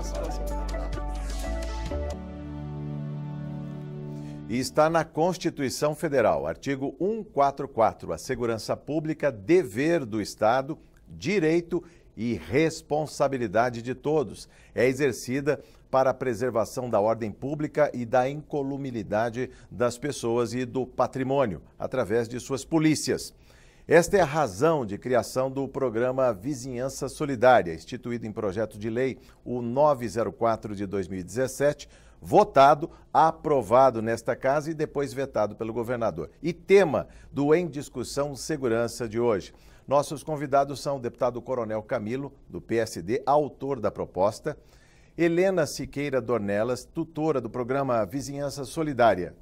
uma situação. E está na Constituição Federal, artigo 144, a segurança pública, dever do Estado, direito e responsabilidade de todos. É exercida para a preservação da ordem pública e da incolumidade das pessoas e do patrimônio, através de suas polícias. Esta é a razão de criação do programa Vizinhança Solidária, instituído em projeto de lei, o 904 de 2017, votado, aprovado nesta casa e depois vetado pelo governador. E tema do Em Discussão Segurança de hoje. Nossos convidados são o deputado Coronel Camilo, do PSD, autor da proposta, Helena Siqueira Dornelas, tutora do programa Vizinhança Solidária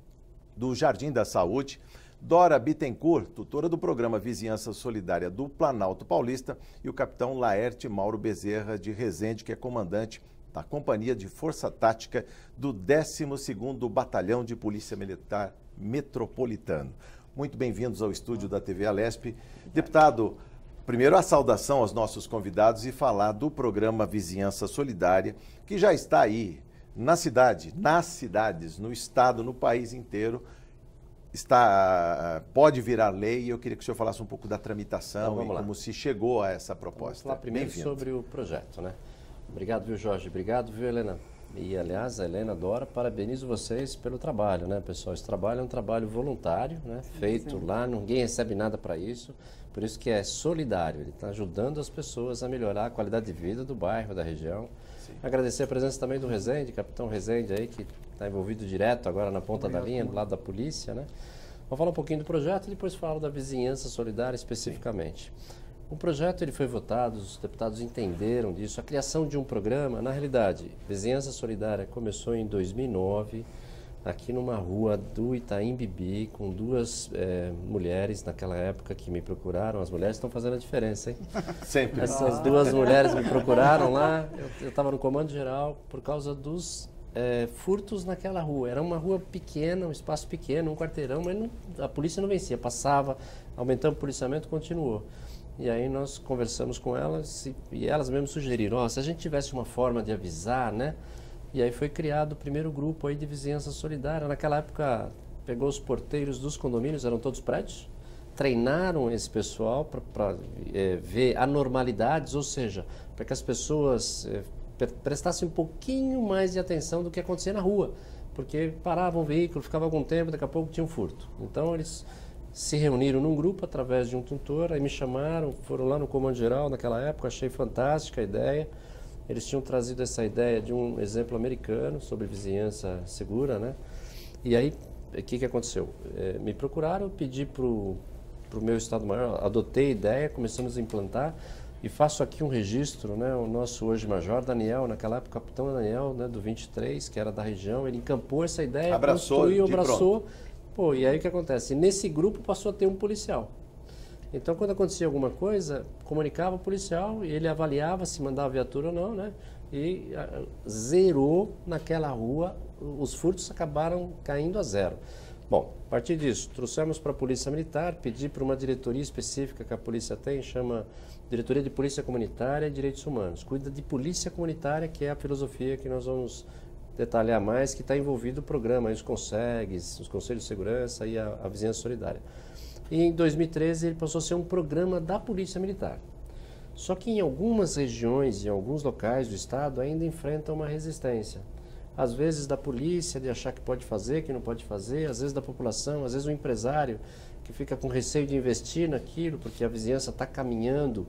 do Jardim da Saúde, Dora Bittencourt, tutora do programa Vizinhança Solidária do Planalto Paulista, e o capitão Laerte Mauro Bezerra de Resende, que é comandante da Companhia de Força Tática do 12º Batalhão de Polícia Militar Metropolitano. Muito bem-vindos ao estúdio da TV Alesp. Deputado, primeiro a saudação aos nossos convidados e falar do programa Vizinhança Solidária, que já está aí na cidade, nas cidades, no estado, no país inteiro. Pode virar lei e eu queria que o senhor falasse um pouco da tramitação e como se chegou a essa proposta. Vamos falar primeiro sobre o projeto, né? Obrigado, viu, Jorge? Obrigado, viu, Helena? E, aliás, a Helena, Dora, parabenizo vocês pelo trabalho, né, pessoal? Esse trabalho é um trabalho voluntário, né? Feito lá, ninguém recebe nada para isso, por isso que é solidário. Ele está ajudando as pessoas a melhorar a qualidade de vida do bairro, da região. Sim. Agradecer a presença também do Resende, capitão Resende aí, que está envolvido direto agora na ponta da linha, do lado da polícia, né? Vou falar um pouquinho do projeto e depois falo da vizinhança solidária especificamente. Sim. O projeto ele foi votado, os deputados entenderam disso. A criação de um programa, na realidade, Vizinhança Solidária começou em 2009, aqui numa rua do Itaim Bibi, com duas mulheres naquela época que me procuraram. As mulheres estão fazendo a diferença, hein? Sempre. Essas duas mulheres me procuraram lá, eu estava no comando geral por causa dos furtos naquela rua. Era uma rua pequena, um espaço pequeno, um quarteirão, mas a polícia não vencia, passava, aumentando o policiamento, continuou. E aí nós conversamos com elas e elas mesmo sugeriram, se a gente tivesse uma forma de avisar, né? E aí foi criado o primeiro grupo aí de vizinhança solidária. Naquela época pegou os porteiros dos condomínios, eram todos prédios, treinaram esse pessoal para ver anormalidades, ou seja, para que as pessoas prestassem um pouquinho mais de atenção do que acontecia na rua, porque parava um veículo, ficava algum tempo, daqui a pouco tinha um furto. Então eles se reuniram num grupo através de um tutor, aí me chamaram, foram lá no Comando Geral naquela época, achei fantástica a ideia. Eles tinham trazido essa ideia de um exemplo americano sobre vizinhança segura, né? E aí, o que aconteceu? Me procuraram, pedi para o meu Estado-Maior, adotei a ideia, começamos a implantar e faço aqui um registro, né? O nosso hoje Major Daniel, naquela época, capitão Daniel, né, do 23, que era da região, ele encampou essa ideia, abraçou. Pô, e aí o que acontece? Nesse grupo passou a ter um policial. Então, quando acontecia alguma coisa, comunicava o policial e ele avaliava se mandava viatura ou não, né? E zerou naquela rua, os furtos acabaram caindo a zero. Bom, a partir disso, trouxemos para a Polícia Militar, pedi para uma diretoria específica que a polícia tem, chama Diretoria de Polícia Comunitária e Direitos Humanos. Cuida de polícia comunitária, que é a filosofia que nós vamos detalhar mais, que está envolvido o programa, os CONSEGs, os Conselhos de Segurança e a Vizinhança Solidária. E em 2013 ele passou a ser um programa da Polícia Militar. Só que em algumas regiões, em alguns locais do estado, ainda enfrentam uma resistência. Às vezes da polícia, de achar que pode fazer, que não pode fazer, às vezes da população, às vezes o empresário que fica com receio de investir naquilo, porque a vizinhança está caminhando,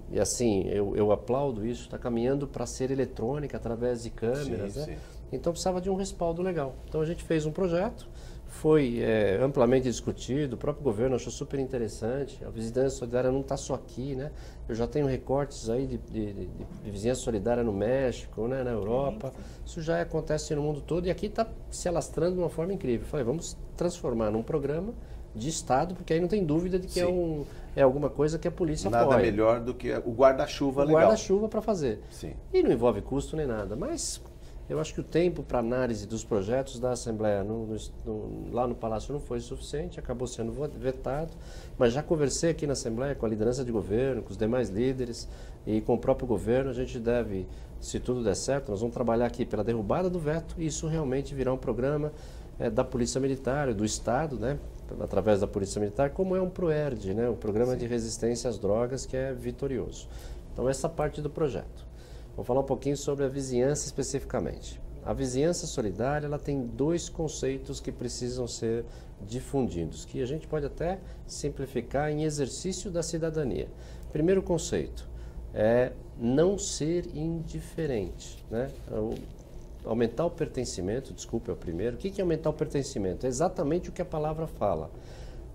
e assim, eu aplaudo isso, está caminhando para ser eletrônica através de câmeras, sim, né? Sim. Então precisava de um respaldo legal. Então a gente fez um projeto, foi amplamente discutido, o próprio governo achou super interessante. A vizinhança solidária não está só aqui, né? Eu já tenho recortes aí de vizinhança solidária no México, né, na Europa. Isso já acontece no mundo todo e aqui está se alastrando de uma forma incrível. Falei, vamos transformar num programa de Estado, porque aí não tem dúvida de que é alguma coisa que a polícia apoia. Nada melhor do que o guarda-chuva legal. O guarda-chuva para fazer. Sim. E não envolve custo nem nada, mas Eu acho que o tempo para análise dos projetos da Assembleia lá no Palácio não foi suficiente, acabou sendo vetado, mas já conversei aqui na Assembleia com a liderança de governo, com os demais líderes e com o próprio governo. A gente deve, se tudo der certo, nós vamos trabalhar aqui pela derrubada do veto e isso realmente virá um programa da Polícia Militar, do Estado, né, através da Polícia Militar, como é um PROERD, né, um Programa de Resistência às Drogas, que é vitorioso. Então, essa parte do projeto. Vou falar um pouquinho sobre a vizinhança especificamente. A vizinhança solidária, ela tem 2 conceitos que precisam ser difundidos, que a gente pode até simplificar em exercício da cidadania. Primeiro conceito é não ser indiferente, né? Aumentar o pertencimento, desculpa, é o primeiro. O que é aumentar o pertencimento? É exatamente o que a palavra fala.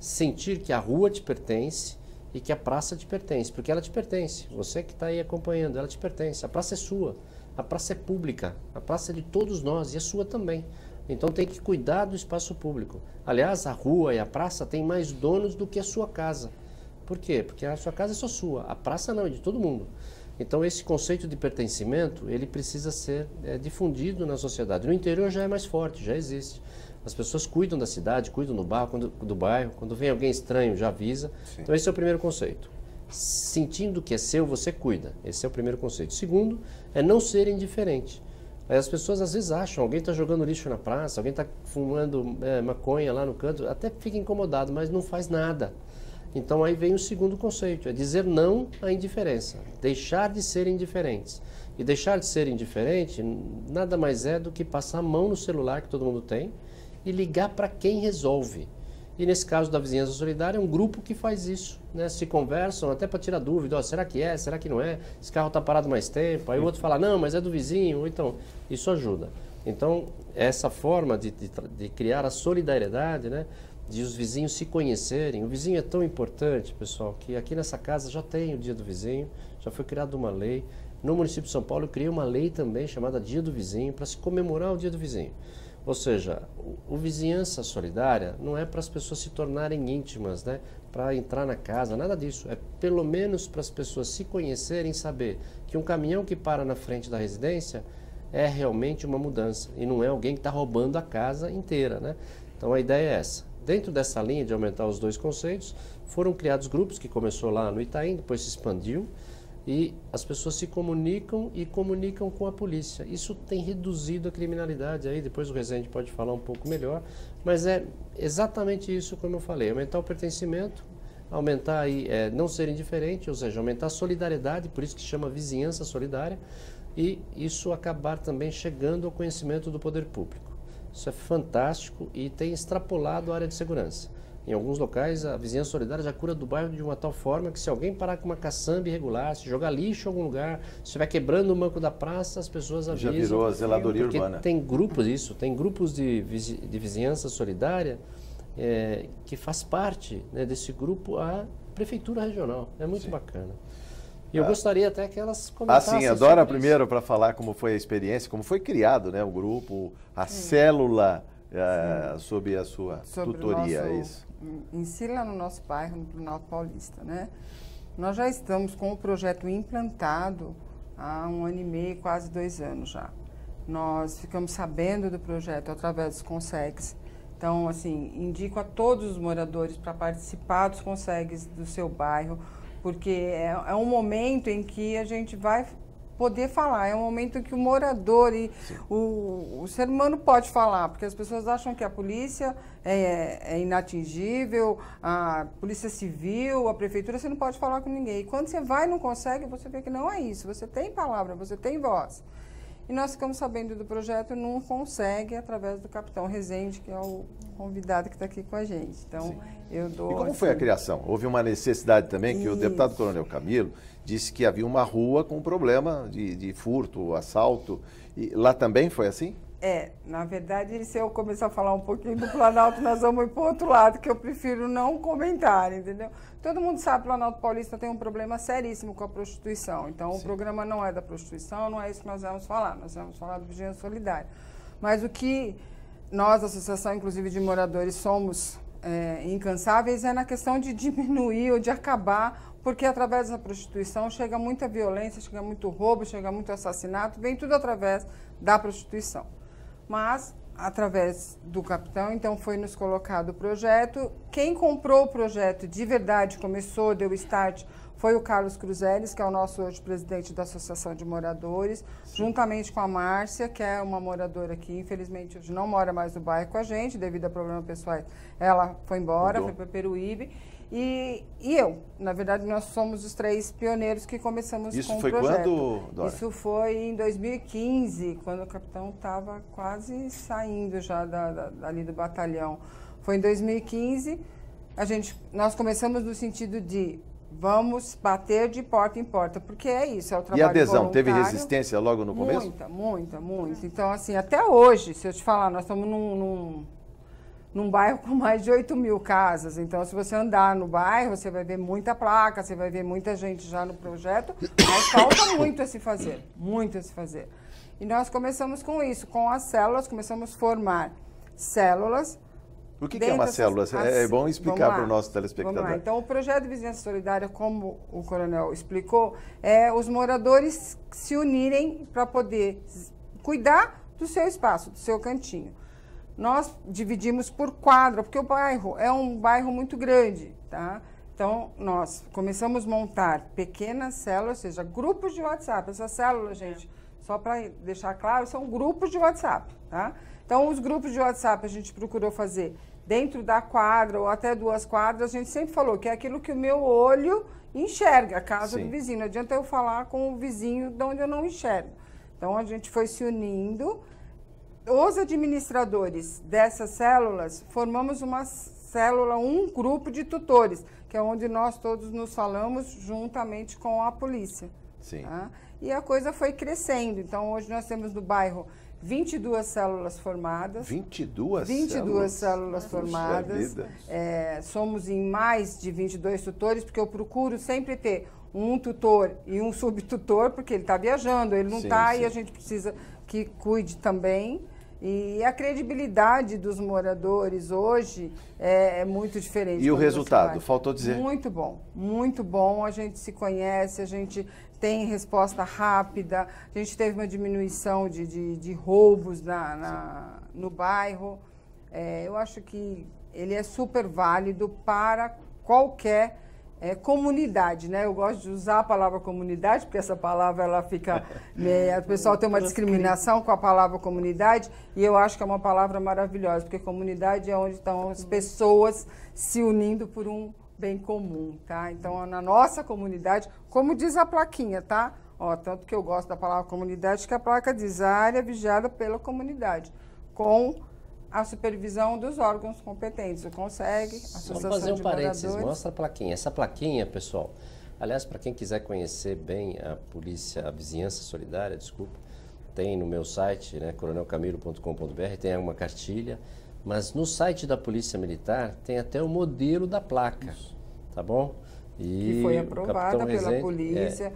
Sentir que a rua te pertence e que a praça te pertence, porque ela te pertence. Você que está aí acompanhando, ela te pertence. A praça é sua, a praça é pública, a praça é de todos nós e é sua também. Então tem que cuidar do espaço público. Aliás, a rua e a praça têm mais donos do que a sua casa. Por quê? Porque a sua casa é só sua, a praça não, é de todo mundo. Então esse conceito de pertencimento, ele precisa ser difundido na sociedade. No interior já é mais forte, já existe. As pessoas cuidam da cidade, cuidam do bairro, quando vem alguém estranho já avisa. Sim. Então esse é o primeiro conceito. Sentindo que é seu, você cuida. Esse é o primeiro conceito. Segundo, é não ser indiferente. Aí as pessoas às vezes acham, alguém está jogando lixo na praça, alguém está fumando maconha lá no canto, até fica incomodado, mas não faz nada. Então aí vem o segundo conceito, é dizer não à indiferença, deixar de ser indiferentes. E deixar de ser indiferente nada mais é do que passar a mão no celular que todo mundo tem e ligar para quem resolve. E nesse caso da Vizinhança Solidária, é um grupo que faz isso, né? Se conversam até para tirar dúvida, será que é, será que não é? Esse carro está parado mais tempo, aí o outro fala, não, mas é do vizinho, ou então, isso ajuda. Então, essa forma de criar a solidariedade, né? De os vizinhos se conhecerem. O vizinho é tão importante, pessoal, que aqui nessa casa já tem o Dia do Vizinho, já foi criada uma lei. No município de São Paulo, eu criei uma lei também chamada Dia do Vizinho, para se comemorar o Dia do Vizinho. Ou seja, o Vizinhança Solidária não é para as pessoas se tornarem íntimas, né? Para entrar na casa, nada disso. É pelo menos para as pessoas se conhecerem, saber que um caminhão que para na frente da residência é realmente uma mudança e não é alguém que está roubando a casa inteira, né? Então a ideia é essa. Dentro dessa linha de aumentar os 2 conceitos, foram criados grupos, que começou lá no Itaim, depois se expandiu, e as pessoas se comunicam e comunicam com a polícia. Isso tem reduzido a criminalidade, aí depois o Rezende pode falar um pouco melhor, mas é exatamente isso como eu falei, aumentar o pertencimento, aumentar aí, não ser indiferente, ou seja, aumentar a solidariedade, por isso que chama Vizinhança Solidária, e isso acabar também chegando ao conhecimento do poder público. Isso é fantástico e tem extrapolado a área de segurança. Em alguns locais, a Vizinhança Solidária já cura do bairro de uma tal forma que se alguém parar com uma caçamba irregular, se jogar lixo em algum lugar, se estiver quebrando o banco da praça, as pessoas avisam. Já virou a zeladoria urbana. Tem grupos, tem grupos de Vizinhança Solidária que faz parte, né, desse grupo a Prefeitura Regional. É muito bacana. E eu gostaria até que elas comentassem. Sim, a Dora primeiro para falar como foi a experiência, como foi criado, né, o grupo, a célula sob a sua tutoria. Isso. Em si, lá no nosso bairro, no Planalto Paulista, né? Nós já estamos com o projeto implantado há 1 ano e meio, quase 2 anos já. Nós ficamos sabendo do projeto através dos consegues. Então, assim, indico a todos os moradores para participar dos consegues do seu bairro, porque é um momento em que a gente vai poder falar, é um momento em que o morador e o ser humano pode falar, porque as pessoas acham que a polícia é inatingível, a polícia civil, a prefeitura, você não pode falar com ninguém. E quando você vai e não consegue, você vê que não é isso, você tem palavra, você tem voz. E nós ficamos sabendo do projeto Não Consegue através do capitão Rezende, que é o convidado que está aqui com a gente. Então, eu dou... E como foi a criação? Houve uma necessidade também que o deputado Coronel Camilo disse que havia uma rua com problema de furto, assalto. E lá também foi assim? Na verdade, se eu começar a falar um pouquinho do Planalto, nós vamos ir para o outro lado, que eu prefiro não comentar, entendeu? Todo mundo sabe que o Planalto Paulista tem um problema seríssimo com a prostituição. Então, o programa não é da prostituição, não é isso que nós vamos falar. Nós vamos falar do Vizinhança Solidária. Mas o que nós, Associação, inclusive de moradores, somos incansáveis é na questão de diminuir ou de acabar, porque através da prostituição chega muita violência, chega muito roubo, chega muito assassinato, vem tudo através da prostituição. Mas, através do capitão, então foi nos colocado o projeto. Quem comprou o projeto de verdade, começou, deu start, foi o Carlos Cruzeles, que é o nosso hoje presidente da Associação de Moradores, juntamente com a Márcia, que é uma moradora que infelizmente hoje não mora mais no bairro com a gente, devido a problemas pessoais. Ela foi embora, foi para Peruíbe. E eu, na verdade, nós somos os 3 pioneiros que começamos com o projeto. Isso foi quando, Dora? Isso foi em 2015, quando o capitão estava quase saindo já ali do batalhão. Foi em 2015, nós começamos no sentido de vamos bater de porta em porta, porque é isso, é o trabalho voluntário. E a adesão, voluntário. teve resistência logo no começo? Muita. Então, assim, até hoje, se eu te falar, nós estamos num bairro com mais de 8.000 casas. Então, se você andar no bairro, você vai ver muita placa, você vai ver muita gente já no projeto, mas falta muito a se fazer, muito a se fazer. E nós começamos com isso, com as células, começamos a formar células. O que é uma célula? É bom explicar para o nosso telespectador. Vamos lá. Então, o projeto de Vizinhança Solidária, como o coronel explicou, é os moradores se unirem para poder cuidar do seu espaço, do seu cantinho. Nós dividimos por quadra, porque o bairro é um bairro muito grande, tá? Então, nós começamos a montar pequenas células, ou seja, grupos de WhatsApp. Essas células, gente, só para deixar claro, são grupos de WhatsApp, tá? Então, os grupos de WhatsApp a gente procurou fazer dentro da quadra ou até 2 quadras. A gente sempre falou que é aquilo que o meu olho enxerga, a casa do vizinho. Não adianta eu falar com o vizinho de onde eu não enxergo. Então, a gente foi se unindo. Os administradores dessas células, formamos uma célula, um grupo de tutores, que é onde nós todos nos falamos juntamente com a polícia. Sim. Tá? E a coisa foi crescendo. Então, hoje nós temos no bairro 22 células formadas. 22 células formadas. Somos em mais de 22 tutores, porque eu procuro sempre ter um tutor e um subtutor, porque ele está viajando, ele não está, e a gente precisa que cuide também. E a credibilidade dos moradores hoje é muito diferente. E o resultado? Faltou dizer. Muito bom. A gente se conhece, a gente tem resposta rápida, a gente teve uma diminuição de roubos no bairro. Eu acho que ele é super válido para qualquer comunidade, né? Eu gosto de usar a palavra comunidade, porque essa palavra ela fica... o pessoal tem uma discriminação com a palavra comunidade, e eu acho que é uma palavra maravilhosa, porque comunidade é onde estão as pessoas se unindo por um bem comum, tá? Então, na nossa comunidade, como diz a plaquinha, tá? Tanto que eu gosto da palavra comunidade, que a placa diz área vigiada pela comunidade, com a supervisão dos órgãos competentes. O CONSEG, a Associação Vamos fazer um de parênteses, Moradores. mostra a plaquinha. Essa plaquinha, pessoal, aliás, para quem quiser conhecer bem a polícia, a Vizinhança Solidária, desculpa, tem no meu site, né, coronelcamilo.com.br, tem uma cartilha, mas no site da Polícia Militar tem até o modelo da placa, tá bom? Que foi aprovada pela polícia,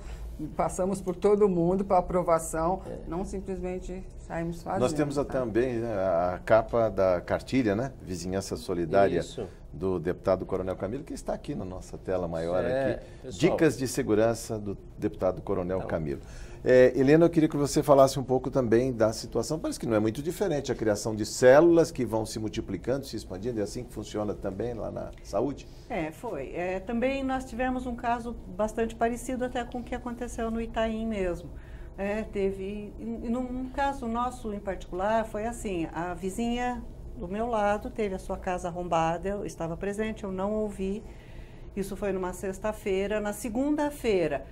passamos por todo mundo para aprovação, não simplesmente saímos fazendo. Nós temos também a capa da cartilha, né? Vizinhança Solidária. Isso. Do deputado Coronel Camilo, que está aqui na nossa tela maior aqui. Pessoal, Dicas de segurança do deputado Coronel Camilo. Helena, eu queria que você falasse um pouco também da situação. Parece que não é muito diferente a criação de células que vão se multiplicando, se expandindo. É assim que funciona também lá na saúde? Foi. Também nós tivemos um caso bastante parecido até com o que aconteceu no Itaim mesmo. Teve, num caso nosso em particular, foi assim, a vizinha do meu lado teve a sua casa arrombada, eu estava presente, eu não ouvi, isso foi numa sexta-feira. Na segunda-feira,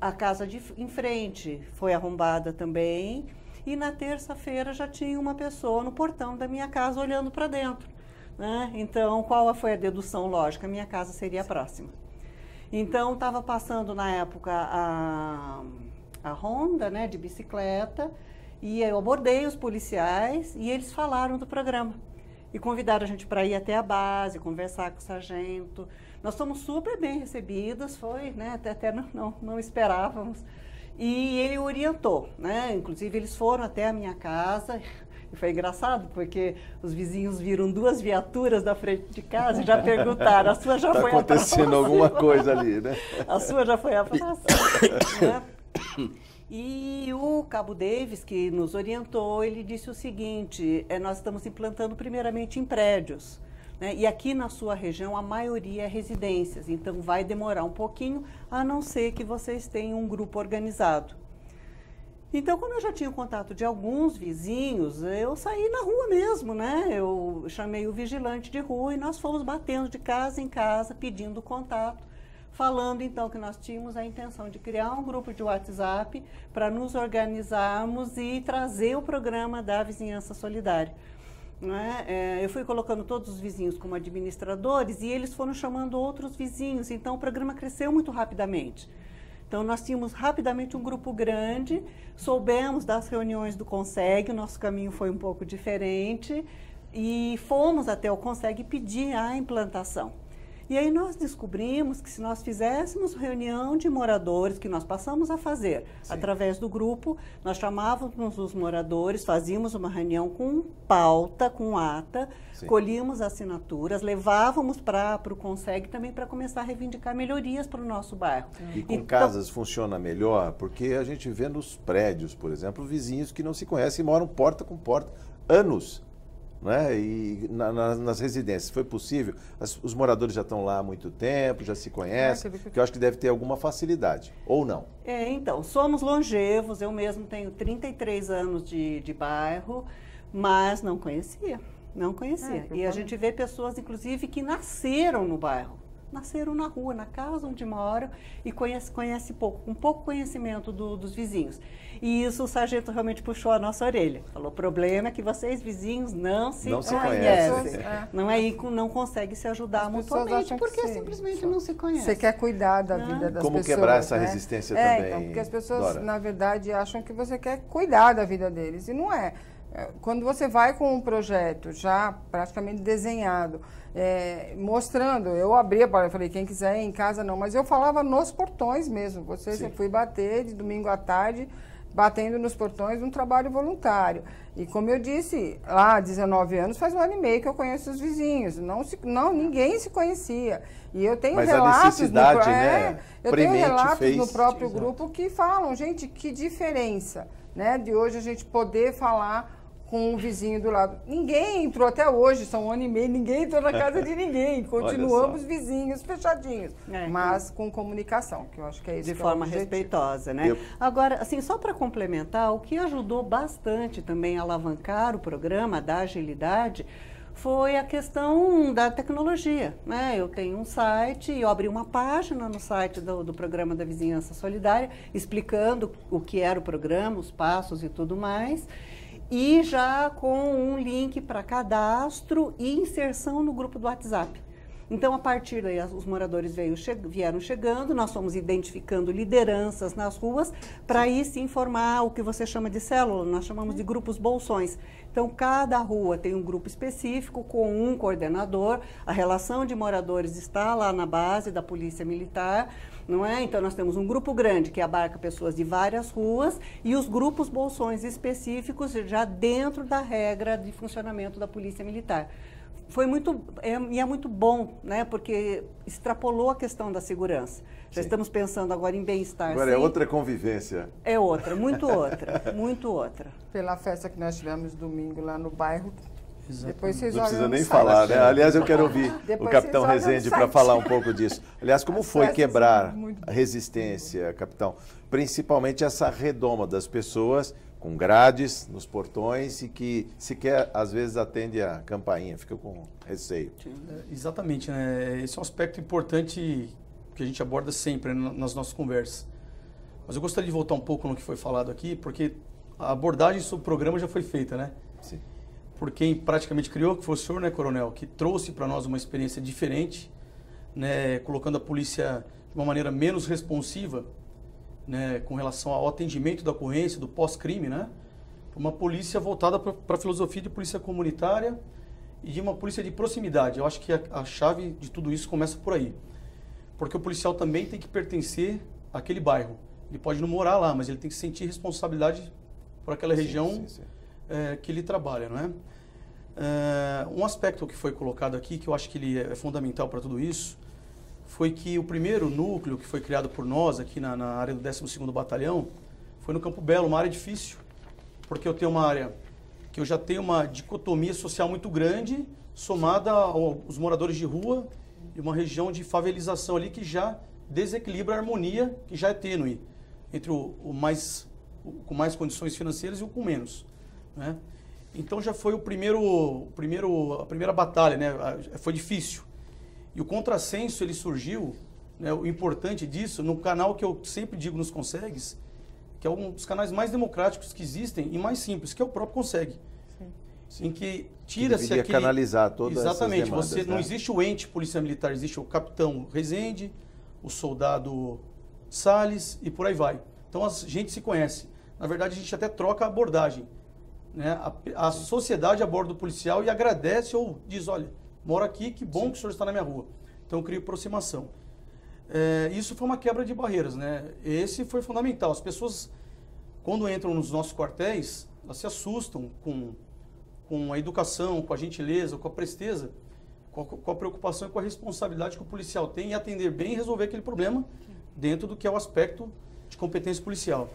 a casa em frente foi arrombada também, e na terça-feira já tinha uma pessoa no portão da minha casa olhando para dentro, né? Então, qual foi a dedução lógica? A minha casa seria a próxima. Então, estava passando na época a Honda, né, de bicicleta, e eu abordei os policiais e eles falaram do programa e convidaram a gente para ir até a base, conversar com o sargento. Nós fomos super bem recebidas, foi, né, até não esperávamos. E ele orientou, né, inclusive eles foram até a minha casa, E foi engraçado, porque os vizinhos viram 2 viaturas da frente de casa e já perguntaram, a sua já foi a próxima? Está acontecendo alguma coisa ali, né? A sua já foi a próxima, né? E o Cabo Davis, que nos orientou, ele disse o seguinte, nós estamos implantando primeiramente em prédios, né? E aqui na sua região a maioria é residências, então vai demorar um pouquinho, a não ser que vocês tenham um grupo organizado. Então, como eu já tinha o contato de alguns vizinhos, eu saí na rua mesmo, né? Eu chamei o vigilante de rua e nós fomos batendo de casa em casa, pedindo contato, falando então que nós tínhamos a intenção de criar um grupo de WhatsApp para nos organizarmos e trazer o programa da Vizinhança Solidária. Né? Eu fui colocando todos os vizinhos como administradores e eles foram chamando outros vizinhos, então o programa cresceu muito rapidamente. Então nós tínhamos rapidamente um grupo grande, soubemos das reuniões do Conseg, o nosso caminho foi um pouco diferente e fomos até o Conseg pedir a implantação. E aí nós descobrimos que se nós fizéssemos reunião de moradores, que nós passamos a fazer através do grupo, nós chamávamos os moradores, fazíamos uma reunião com pauta, com ata, colhíamos assinaturas, levávamos para o Conseg também para começar a reivindicar melhorias para o nosso bairro. E com casas funciona melhor, porque a gente vê nos prédios, por exemplo, vizinhos que não se conhecem e moram porta com porta, anos. Né? E nas residências, foi possível? Os moradores já estão lá há muito tempo, já se conhecem, que eu acho que deve ter alguma facilidade, ou não? Então, somos longevos, eu mesmo tenho 33 anos de bairro, mas não conhecia. E a gente vê pessoas, inclusive, que nasceram no bairro. Nasceram na rua, na casa onde moram e conhece pouco, com pouco conhecimento dos vizinhos. E isso o sargento realmente puxou a nossa orelha. Falou, o problema é que vocês vizinhos não se conhecem. Não conseguem se ajudar mutuamente porque simplesmente não se conhecem. Você quer cuidar da vida das pessoas. Como quebrar essa resistência também, então, porque as pessoas, Dora, na verdade, acham que você quer cuidar da vida deles. E não é. Quando você vai com um projeto já praticamente desenhado, mostrando, eu abria para eu falei, quem quiser ir em casa não, mas eu falava nos portões mesmo. Eu fui bater de domingo à tarde, batendo nos portões, um trabalho voluntário. E como eu disse, lá há 19 anos, faz 1 ano e meio que eu conheço os vizinhos. Ninguém se conhecia. E eu tenho relatos no próprio grupo que falam, gente, que diferença, né, de hoje a gente poder falar com o vizinho do lado. Ninguém entrou até hoje, são 1 ano e meio, ninguém entrou na casa de ninguém. Continuamos vizinhos fechadinhos, mas com comunicação, que eu acho que é isso. De forma respeitosa, né? Agora, assim, só para complementar, o que ajudou bastante também a alavancar o programa da agilidade foi a questão da tecnologia, né? Eu tenho um site, eu abri uma página no site do programa da Vizinhança Solidária, explicando o que era o programa, os passos e tudo mais, e já com um link para cadastro e inserção no grupo do WhatsApp. Então, a partir daí, os moradores vieram chegando, nós fomos identificando lideranças nas ruas para aí sim formar o que você chama de célula, nós chamamos de grupos bolsões. Então, cada rua tem um grupo específico com um coordenador, a relação de moradores está lá na base da Polícia Militar, não é? Então, nós temos um grupo grande que abarca pessoas de várias ruas e os grupos bolsões específicos já dentro da regra de funcionamento da Polícia Militar. Foi muito, é muito bom, né? Porque extrapolou a questão da segurança. Já estamos pensando agora em bem-estar. Agora é outra convivência. É outra, muito outra, muito outra. Pela festa que nós tivemos domingo lá no bairro. Depois vocês não precisa nem falar, né? Aliás, eu quero ouvir o capitão Rezende para falar um pouco disso. Aliás, como foi quebrar a resistência, capitão? Principalmente essa redoma das pessoas com grades nos portões e que sequer, às vezes, atende a campainha, fica com receio. Exatamente, né? Esse é um aspecto importante que a gente aborda sempre, né, nas nossas conversas. Mas eu gostaria de voltar um pouco no que foi falado aqui, porque a abordagem sobre o programa já foi feita, né? Sim. Por quem praticamente criou, que foi o senhor, né, coronel, que trouxe para nós uma experiência diferente, né, colocando a polícia de uma maneira menos responsiva, né, com relação ao atendimento da ocorrência, do pós-crime, né? Uma polícia voltada para a filosofia de polícia comunitária e de uma polícia de proximidade. Eu acho que a chave de tudo isso começa por aí. Porque o policial também tem que pertencer àquele bairro. Ele pode não morar lá, mas ele tem que sentir responsabilidade por aquela região, que ele trabalha, não é? Um aspecto que foi colocado aqui, que eu acho que ele é fundamental para tudo isso, foi que o primeiro núcleo que foi criado por nós aqui na área do 12º Batalhão foi no Campo Belo, uma área difícil, porque eu tenho uma área que eu já tenho uma dicotomia social muito grande, somada aos moradores de rua e uma região de favelização ali que já desequilibra a harmonia, que já é tênue, entre com mais condições financeiras e o com menos, né? Então já foi a primeira batalha, né? Foi difícil. E o contrassenso ele surgiu, né? O importante disso, no canal que eu sempre digo nos Consegues, que é um dos canais mais democráticos que existem e mais simples, que é o próprio Consegue. Sim. Em que tira-se aquele... canalizar todas Exatamente, essas demandas, não existe o ente polícia militar, existe o capitão Rezende, o soldado Salles e por aí vai. Então a gente se conhece. Na verdade, a gente até troca a abordagem, né? A sociedade aborda o policial e agradece ou diz, olha, moro aqui, que bom que o senhor está na minha rua. Então eu crio aproximação. Isso foi uma quebra de barreiras, né? Esse foi fundamental. As pessoas, quando entram nos nossos quartéis, elas se assustam com a educação, com a gentileza, com a presteza, com a preocupação e com a responsabilidade que o policial tem em atender bem e resolver aquele problema dentro do que é o aspecto de competência policial.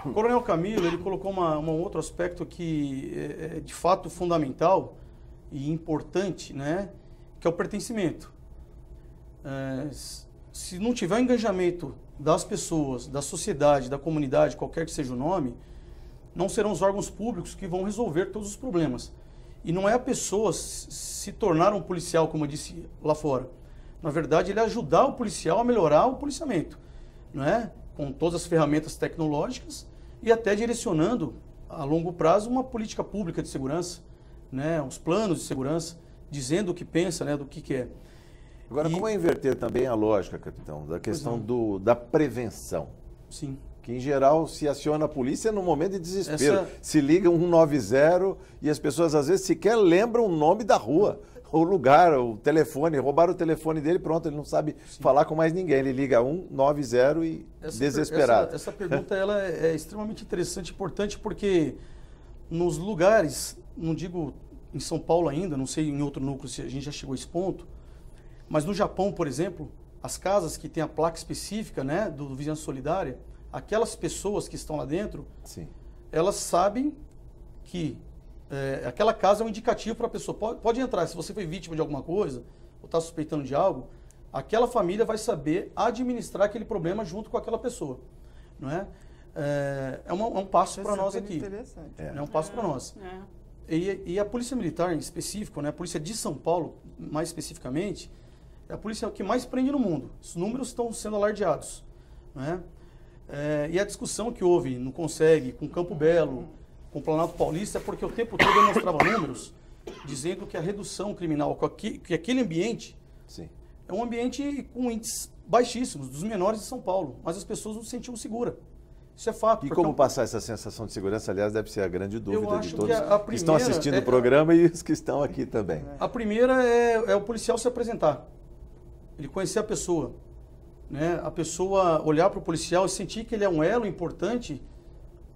O Coronel Camilo, ele colocou um outro aspecto que é de fato fundamental e importante, né? Que é o pertencimento. Se não tiver o engajamento das pessoas, da sociedade, da comunidade, qualquer que seja o nome, não serão os órgãos públicos que vão resolver todos os problemas. E não é a pessoa se tornar um policial, como eu disse lá fora. Na verdade, ele é ajudar o policial a melhorar o policiamento, não é? Com todas as ferramentas tecnológicas e até direcionando a longo prazo uma política pública de segurança, né? Os planos de segurança, dizendo o que pensa, né? Do que quer. Agora, como é inverter também a lógica, capitão, da questão da prevenção? Sim. Que, em geral, se aciona a polícia no momento de desespero. Se liga 190 e as pessoas, às vezes, sequer lembram o nome da rua, o lugar, o telefone. Roubaram o telefone dele, pronto, ele não sabe falar com mais ninguém. Ele liga 190 e desesperado. Essa pergunta ela é extremamente interessante e importante, porque nos lugares, não digo em São Paulo ainda, não sei em outro núcleo se a gente já chegou a esse ponto, mas no Japão, por exemplo, as casas que têm a placa específica, né, do Vizinhança Solidária, aquelas pessoas que estão lá dentro, sim, elas sabem que aquela casa é um indicativo para a pessoa. Pode entrar, se você foi vítima de alguma coisa, ou está suspeitando de algo, aquela família vai saber administrar aquele problema junto com aquela pessoa. Não é? É um passo para nós aqui. É um passo para nós. E a Polícia Militar, em específico, né, a Polícia de São Paulo, mais especificamente, é a polícia que mais prende no mundo. Os números estão sendo alardeados. Não é? E a discussão que houve no Consegue, com Campo Belo, com o Planalto Paulista, é porque o tempo todo eu mostrava números dizendo que a redução criminal, que aquele ambiente é um ambiente com índices baixíssimos, dos menores de São Paulo, mas as pessoas não se sentiam seguras. Isso é fato. E como passar essa sensação de segurança, aliás, deve ser a grande dúvida de todos que estão assistindo o programa e os que estão aqui também. A primeira é o policial se apresentar, ele conhecer a pessoa. Né, a pessoa olhar para o policial e sentir que ele é um elo importante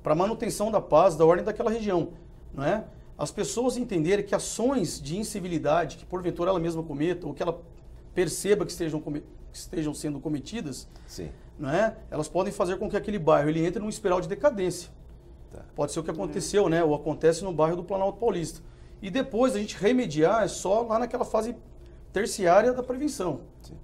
para a manutenção da paz, da ordem daquela região. Não é? As pessoas entenderem que ações de incivilidade, que porventura ela mesma cometa, ou que ela perceba que estejam sendo cometidas, não é? Elas podem fazer com que aquele bairro ele entre numa espiral de decadência. Pode ser o que aconteceu, né? Ou acontece no bairro do Planalto Paulista. E depois a gente remediar é só lá naquela fase terciária da prevenção,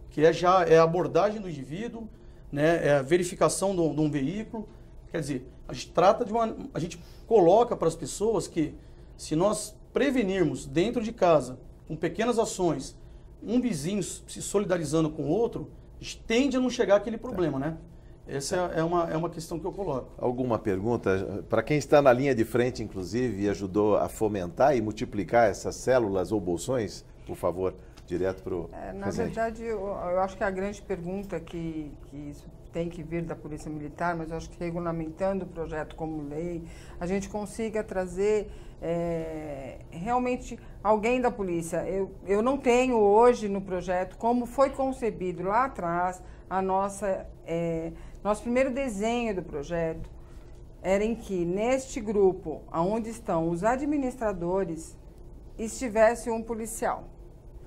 que é a abordagem do indivíduo, né, é a verificação de um veículo. Quer dizer, a gente coloca para as pessoas que se nós prevenirmos dentro de casa, com pequenas ações, um vizinho se solidarizando com o outro, a gente tende a não chegar àquele problema, né? Essa é uma questão que eu coloco. Alguma pergunta? Para quem está na linha de frente, inclusive, e ajudou a fomentar e multiplicar essas células ou bolsões, por favor, direto para o Na verdade, eu acho que a grande pergunta que isso tem que vir da Polícia Militar, mas eu acho que regulamentando o projeto como lei, a gente consiga trazer realmente alguém da polícia. Eu não tenho hoje no projeto, como foi concebido lá atrás, nosso primeiro desenho do projeto, era em que, neste grupo, onde estão os administradores, estivesse um policial.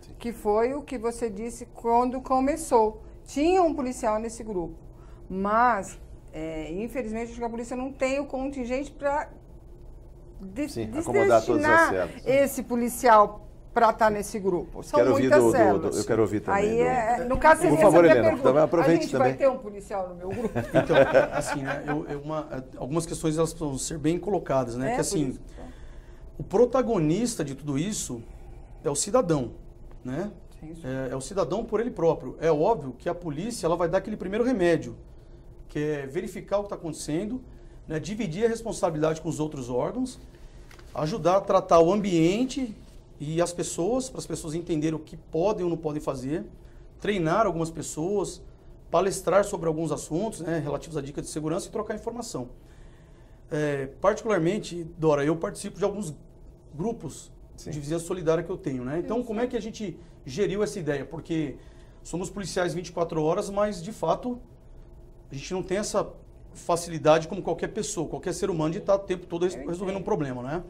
Sim. Que foi o que você disse quando começou. Tinha um policial nesse grupo, mas, infelizmente, acho que a polícia não tem o contingente para acomodar todas as células. Esse policial para estar nesse grupo. São quero muitas ouvir células. eu quero ouvir também. Aí, no caso, por favor, Helena, também aproveite a gente também. vai ter um policial no meu grupo? Então, assim, né, algumas questões elas precisam ser bem colocadas, né? Que assim, o protagonista de tudo isso é o cidadão, né? É o cidadão por ele próprio. É óbvio que a polícia ela vai dar aquele primeiro remédio, que é verificar o que está acontecendo, né, dividir a responsabilidade com os outros órgãos, ajudar a tratar o ambiente e as pessoas, para as pessoas entenderem o que podem ou não podem fazer, treinar algumas pessoas, palestrar sobre alguns assuntos, né, relativos a dicas de segurança e trocar informação. Particularmente, Dora, eu participo de alguns grupos de vizinhança solidária que eu tenho, né? Então, como é que a gente geriu essa ideia? Porque somos policiais 24 horas, mas, de fato, a gente não tem essa facilidade como qualquer pessoa, qualquer ser humano de estar o tempo todo resolvendo um problema, né?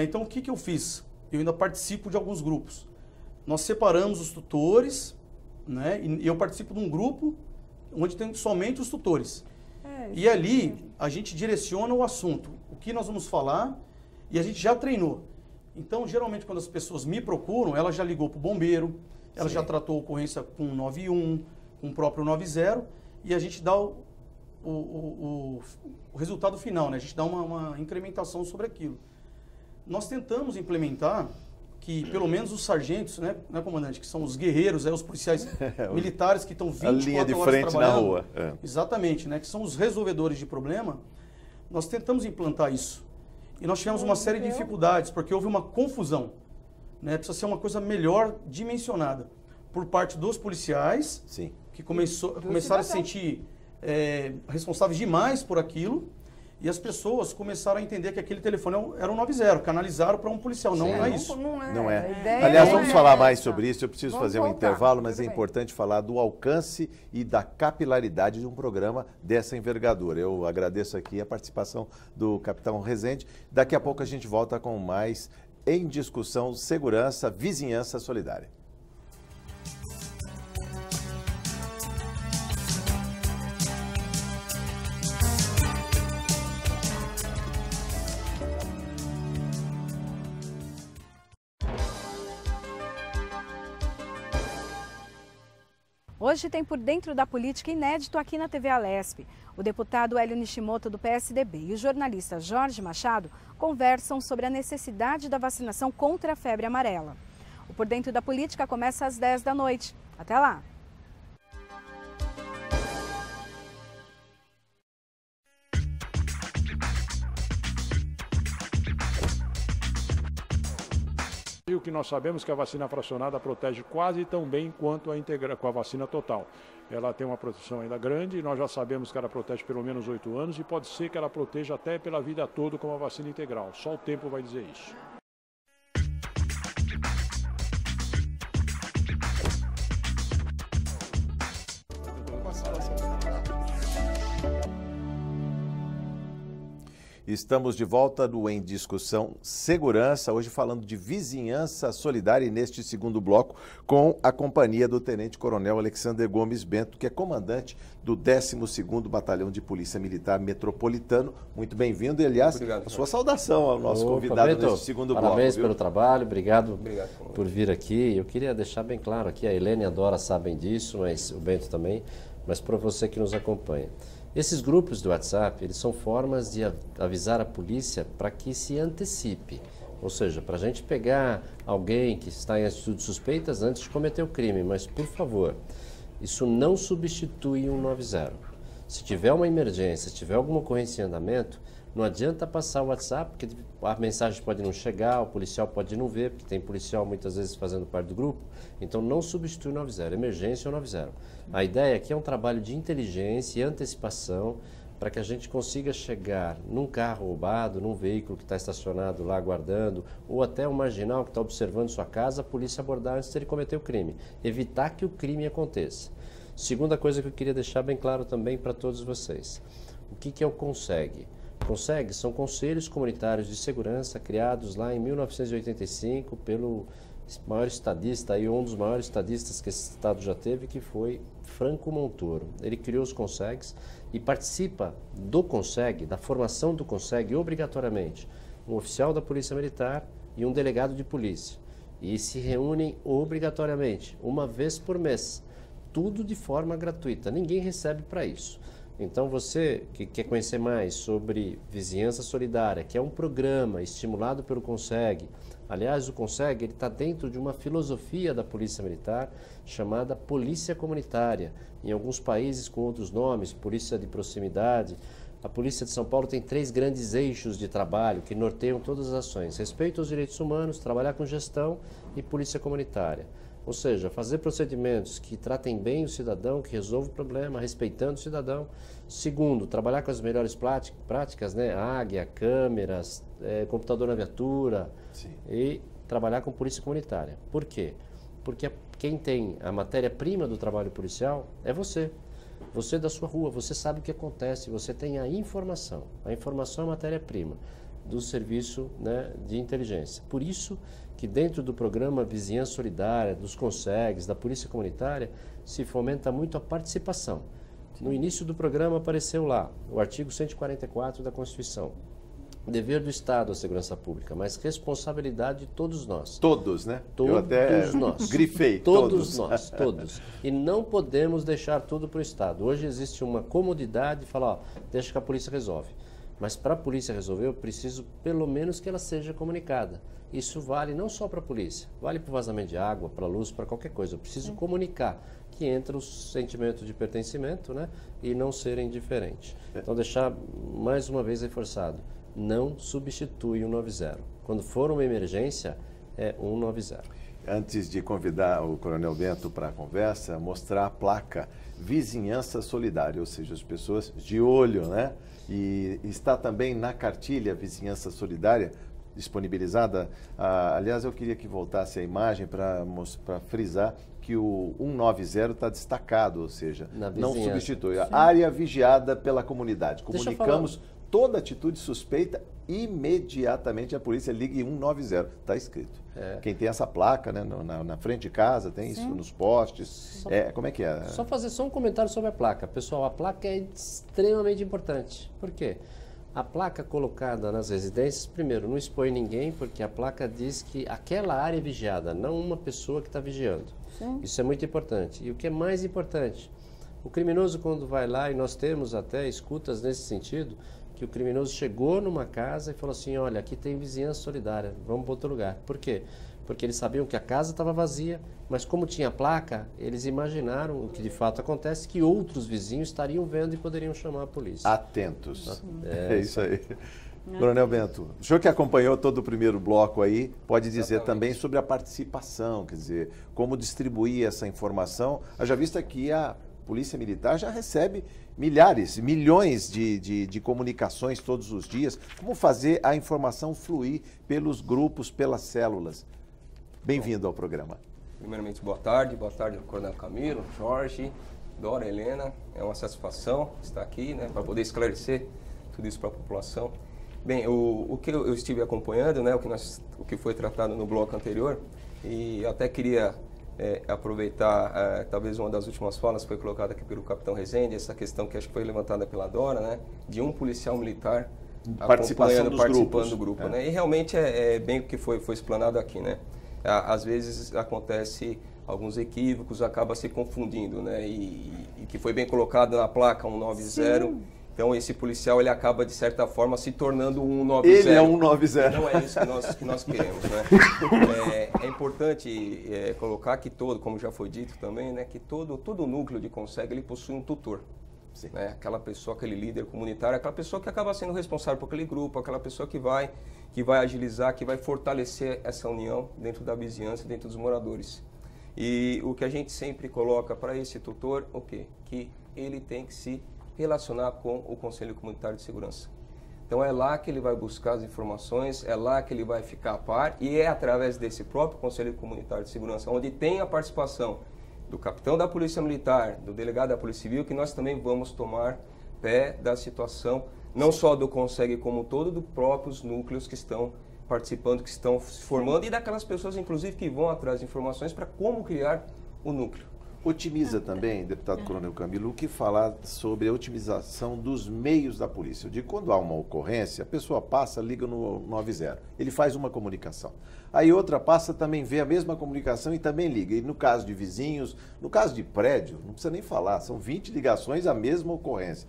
Então, o que eu fiz? Eu ainda participo de alguns grupos. Nós separamos os tutores, né? E eu participo de um grupo onde tem somente os tutores. E ali, a gente direciona o assunto, o que nós vamos falar, e a gente já treinou. Então, geralmente, quando as pessoas me procuram, ela já ligou para o bombeiro, ela já tratou a ocorrência com o 91, com o próprio 90, e a gente dá o resultado final, né? A gente dá uma incrementação sobre aquilo. Nós tentamos implementar que, pelo menos os sargentos, né, comandante, que são os guerreiros, os policiais militares que estão 24 horas trabalhando. A linha de frente na rua. Exatamente, né, que são os resolvedores de problema. Nós tentamos implantar isso. E nós tivemos uma série de dificuldades, porque houve uma confusão. Né? Precisa ser uma coisa melhor dimensionada. Por parte dos policiais, que começaram a se sentir responsáveis demais por aquilo, e as pessoas começaram a entender que aquele telefone era um 90, canalizaram para um policial. Não é isso. Não é. Aliás, vamos falar mais sobre isso. Eu preciso fazer um intervalo, mas é importante falar do alcance e da capilaridade de um programa dessa envergadura. Eu agradeço aqui a participação do capitão Rezende. Daqui a pouco a gente volta com mais Em Discussão Segurança, Vizinhança Solidária. Hoje tem Por Dentro da Política inédito aqui na TV Alesp. O deputado Hélio Nishimoto, do PSDB, e o jornalista Jorge Machado conversam sobre a necessidade da vacinação contra a febre amarela. O Por Dentro da Política começa às 10 da noite. Até lá! E o que nós sabemos é que a vacina fracionada protege quase tão bem quanto com a vacina total. Ela tem uma proteção ainda grande, nós já sabemos que ela protege pelo menos 8 anos e pode ser que ela proteja até pela vida toda como a vacina integral. Só o tempo vai dizer isso. Estamos de volta do Em Discussão Segurança, hoje falando de vizinhança solidária e neste segundo bloco com a companhia do Tenente Coronel Alexander Gomes Bento, que é comandante do 12º Batalhão de Polícia Militar Metropolitano. Muito bem-vindo e, aliás, obrigado, a sua saudação ao nosso convidado Bento, neste segundo bloco. Parabéns pelo trabalho, obrigado por vir aqui. Eu queria deixar bem claro aqui, a Helene e a Dora sabem disso, mas o Bento também, mas para você que nos acompanha. Esses grupos do WhatsApp, eles são formas de avisar a polícia para que se antecipe. Ou seja, para a gente pegar alguém que está em atitudes suspeitas antes de cometer o crime. Mas, por favor, isso não substitui um 90. Se tiver uma emergência, se tiver alguma ocorrência em andamento, não adianta passar o WhatsApp, porque a mensagem pode não chegar, o policial pode não ver, porque tem policial muitas vezes fazendo parte do grupo. Então, não substitui o 90, emergência ou 90. A ideia aqui é um trabalho de inteligência e antecipação para que a gente consiga chegar num carro roubado, num veículo que está estacionado lá aguardando, ou até um marginal que está observando sua casa, a polícia abordar antes de ele cometer o crime. Evitar que o crime aconteça. Segunda coisa que eu queria deixar bem claro também para todos vocês. O que é o CONSEG? CONSEG são Conselhos Comunitários de Segurança criados lá em 1985 pelo maior estadista, e um dos maiores estadistas que esse estado já teve, que foi Franco Montoro. Ele criou os CONSEGs e participa do CONSEG, da formação do CONSEG, obrigatoriamente, um oficial da Polícia Militar e um delegado de polícia. E se reúnem obrigatoriamente, uma vez por mês, tudo de forma gratuita, ninguém recebe para isso. Então você que quer conhecer mais sobre Vizinhança Solidária, que é um programa estimulado pelo CONSEG, aliás o CONSEG está dentro de uma filosofia da Polícia Militar chamada Polícia Comunitária, em alguns países com outros nomes, Polícia de Proximidade. A Polícia de São Paulo tem 3 grandes eixos de trabalho que norteiam todas as ações: respeito aos direitos humanos, trabalhar com gestão e polícia comunitária. Ou seja, fazer procedimentos que tratem bem o cidadão, que resolvam o problema, respeitando o cidadão. Segundo, trabalhar com as melhores práticas, né? Águia, câmeras, computador na viatura. Sim. E trabalhar com polícia comunitária. Por quê? Porque quem tem a matéria-prima do trabalho policial é você. Você da sua rua, você sabe o que acontece, você tem a informação. A informação é a matéria-prima do serviço, né, de inteligência. Por isso que dentro do programa Vizinhança Solidária, dos CONSEGs, da Polícia Comunitária, se fomenta muito a participação. No início do programa apareceu lá o artigo 144 da Constituição. Dever do Estado à segurança pública, mas responsabilidade de todos nós. Todos, né? Todos Eu até nós. Grifei, todos nós, todos. E não podemos deixar tudo para o Estado. Hoje existe uma comodidade de falar, ó, deixa que a polícia resolve. Mas para a polícia resolver, eu preciso pelo menos que ela seja comunicada. Isso vale não só para a polícia, vale para o vazamento de água, para a luz, para qualquer coisa. Eu preciso comunicar, que entra o sentimento de pertencimento, né, e não ser indiferente. Então deixar mais uma vez reforçado, não substitui o 190. Quando for uma emergência, é 190. Antes de convidar o Coronel Bento para a conversa, mostrar a placa Vizinhança Solidária, ou seja, as pessoas de olho, né? E está também na cartilha Vizinhança Solidária, disponibilizada. Aliás, eu queria que voltasse a imagem para frisar que o 190 está destacado, ou seja, não substitui. A área vigiada pela comunidade. Comunicamos toda atitude suspeita, imediatamente a polícia liga em 190. Está escrito. Quem tem essa placa, né, na frente de casa, tem isso nos postes. Como é que é? Só fazer um comentário sobre a placa. Pessoal, a placa é extremamente importante. Por quê? A placa colocada nas residências, primeiro, não expõe ninguém, porque a placa diz que aquela área é vigiada, não uma pessoa que está vigiando. Sim. Isso é muito importante. E o que é mais importante, o criminoso quando vai lá, e nós temos até escutas nesse sentido, que o criminoso chegou numa casa e falou assim, olha, aqui tem vizinhança solidária, vamos para outro lugar. Por quê? Porque eles sabiam que a casa estava vazia, mas como tinha placa, eles imaginaram, o que de fato acontece, que outros vizinhos estariam vendo e poderiam chamar a polícia. Atentos. É isso aí. Coronel Bento, o senhor que acompanhou todo o primeiro bloco aí, pode dizer também sobre a participação, quer dizer, como distribuir essa informação. Haja vista que a Polícia Militar já recebe milhões de comunicações todos os dias. Como fazer a informação fluir pelos grupos, pelas células? Bem-vindo ao programa. Primeiramente, boa tarde ao Coronel Camilo, Jorge, Dora, Helena. É uma satisfação estar aqui, né, para poder esclarecer tudo isso para a população. Bem, o que eu estive acompanhando, né, o que foi tratado no bloco anterior, e eu até queria aproveitar, talvez uma das últimas falas foi colocada aqui pelo capitão Rezende, essa questão que acho que foi levantada pela Dora, né, de um policial militar participando do grupo, né, e realmente é bem o que foi explanado aqui, né. Às vezes acontece alguns equívocos, acaba se confundindo, né, e que foi bem colocado na placa 190. Sim. Então esse policial ele acaba de certa forma se tornando um 190. Ele é um 190. Não é isso que nós queremos, né? É importante colocar que como já foi dito também, né, que todo núcleo de CONSEG ele possui um tutor. Sim. Né? Aquela pessoa, aquele líder comunitário, aquela pessoa que acaba sendo responsável por aquele grupo, aquela pessoa que vai agilizar, que vai fortalecer essa união dentro da vizinhança, dentro dos moradores. E o que a gente sempre coloca para esse tutor, o quê? Que ele tem que se relacionar com o Conselho Comunitário de Segurança. Então é lá que ele vai buscar as informações, é lá que ele vai ficar a par, e é através desse próprio Conselho Comunitário de Segurança, onde tem a participação do capitão da Polícia Militar, do delegado da Polícia Civil, que nós também vamos tomar pé da situação, não só do Consegue como todo, dos próprios núcleos que estão participando, que estão se formando, e daquelas pessoas, inclusive, que vão atrás de informações para como criar o núcleo. Otimiza também, deputado Coronel Camilo, o que falar sobre a otimização dos meios da polícia. Eu digo, quando há uma ocorrência, a pessoa passa, liga no 90, ele faz uma comunicação. Aí outra passa, também vê a mesma comunicação e também liga. E no caso de vizinhos, no caso de prédio, não precisa nem falar, são 20 ligações à mesma ocorrência.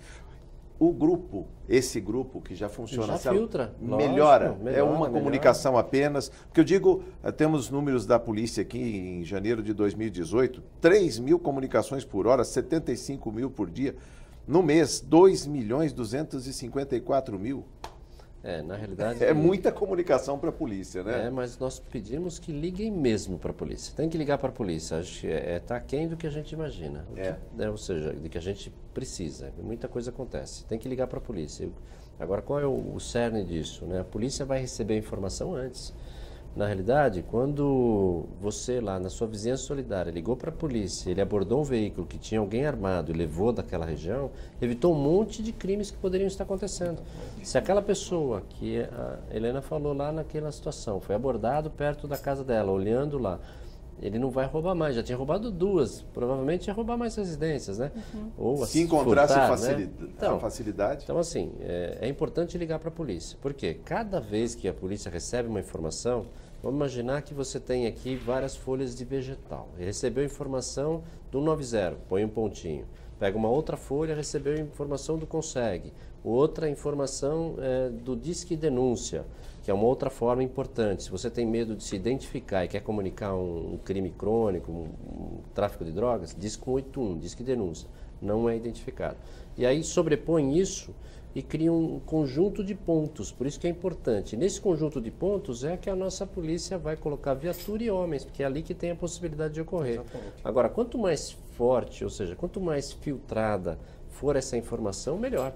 O grupo, esse grupo que já funciona, já filtra, melhora, lógico, é uma comunicação apenas. Porque eu digo, temos números da polícia aqui em janeiro de 2018, 3.000 comunicações por hora, 75.000 por dia. No mês, 2.254.000. Na realidade... É muita comunicação para a polícia, né? Mas nós pedimos que liguem mesmo para a polícia. Tem que ligar para a polícia. Acho que está aquém do que a gente imagina. Ou seja, do que a gente precisa. Muita coisa acontece. Tem que ligar para a polícia. Agora, qual é o cerne disso? Né? A polícia vai receber a informação antes. Na realidade, quando você lá na sua vizinhança solidária ligou para a polícia, ele abordou um veículo que tinha alguém armado e levou daquela região, evitou um monte de crimes que poderiam estar acontecendo. Se aquela pessoa que a Helena falou lá naquela situação foi abordado perto da casa dela, olhando lá, ele não vai roubar mais, já tinha roubado 2, provavelmente ia roubar mais residências, né? Ou se encontrasse furtar, facilidade. Então, assim, é importante ligar para a polícia, porque cada vez que a polícia recebe uma informação, vamos imaginar que você tem aqui várias folhas de vegetal. Ele recebeu informação do 90, põe um pontinho. Pega uma outra folha, recebeu informação do Consegue. Outra informação do Disque Denúncia, que é uma outra forma importante. Se você tem medo de se identificar e quer comunicar um crime crônico, um tráfico de drogas, diz com 181, Disque Denúncia. Não é identificado. E aí sobrepõe isso e cria um conjunto de pontos. Por isso que é importante. Nesse conjunto de pontos é que a nossa polícia vai colocar viatura e homens, porque é ali que tem a possibilidade de ocorrer. Exatamente. Agora, quanto mais forte, ou seja, quanto mais filtrada for essa informação, melhor.